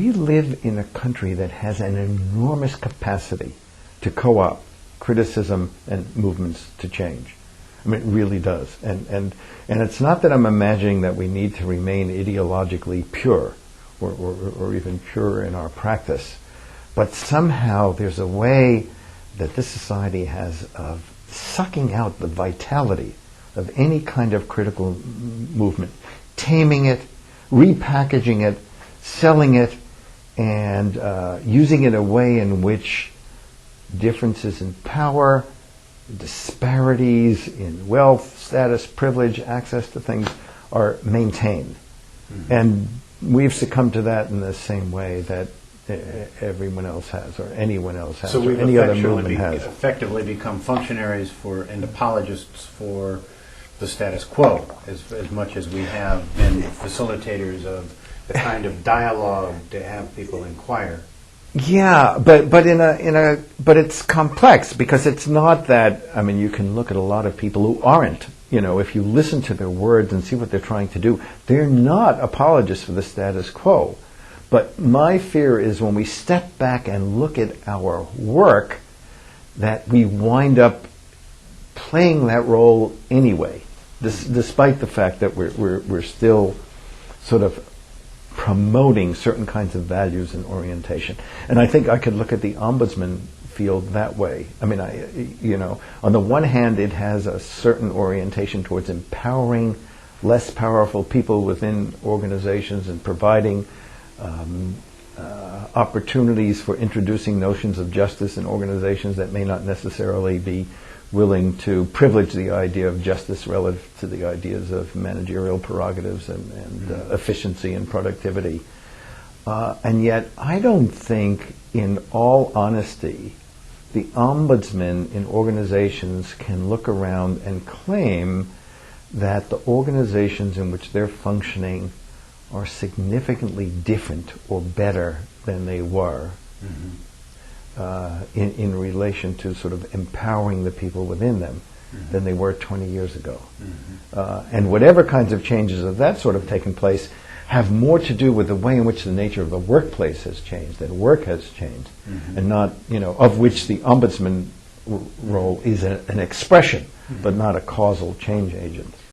we live in a country that has an enormous capacity to co-opt criticism and movements to change. I mean, it really does. And it's not that I'm imagining that we need to remain ideologically pure or even pure in our practice, but somehow there's a way that this society has of sucking out the vitality of any kind of critical movement, taming it, repackaging it, selling it, and using it in a way in which differences in power, disparities in wealth, status, privilege, access to things are maintained. Mm-hmm. And we've succumbed to that in the same way that everyone else has, or anyone else has, so or any other movement has. Effectively become functionaries for and apologists for the status quo, as much as we have been facilitators of the kind of dialogue to have people inquire. Yeah, but it's complex, because it's not that. I mean, you can look at a lot of people who aren't. If you listen to their words and see what they're trying to do, they're not apologists for the status quo. But my fear is when we step back and look at our work, that we wind up playing that role anyway, despite the fact that we're still sort of promoting certain kinds of values and orientation. And I think I could look at the ombudsman field that way. I mean, on the one hand, it has a certain orientation towards empowering less powerful people within organizations and providing opportunities for introducing notions of justice in organizations that may not necessarily be willing to privilege the idea of justice relative to the ideas of managerial prerogatives and efficiency and productivity. And yet, I don't think, in all honesty, the ombudsman in organizations can look around and claim that the organizations in which they're functioning are significantly different or better than they were. Mm-hmm. In relation to sort of empowering the people within them mm-hmm. than they were 20 years ago. Mm-hmm. And whatever kinds of changes of that sort of taken place have more to do with the way in which the nature of the workplace has changed, that work has changed, mm-hmm. and not, of which the ombudsman role is an expression, mm-hmm. but not a causal change agent.